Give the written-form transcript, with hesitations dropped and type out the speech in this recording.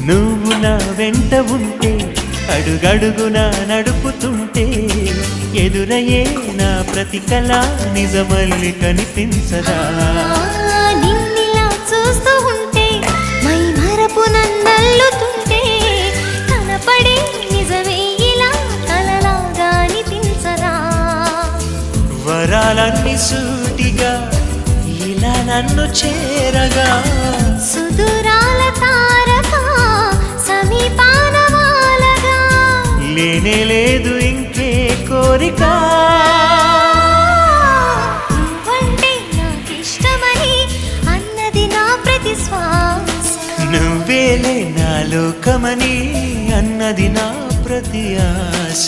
నువ్వు నా వెంట ఉంటే అడుగడుగునా నడుపుతుంటే ఎదురయ్యే నా ప్రతి కళ నిజమల్లి కనిపించదా నిన్నిలా చూస్తూ ఉంటే మై మరపు నన్నల్లుతుంటే కనపడే నిజమే ఇలా కలలాగా అనిపించదా వరాలన్నీ సూటిగా ఇలా నన్ను చేరగా సుదూరాల తారక సమీపాన వాలగా లేనే లేదు ఇంకే కోరిక నువ్వంటే నాకిష్టమని అన్నది నా ప్రతి శ్వాస నువ్వేలే నా లోకమని అన్నది నా ప్రతి ఆశ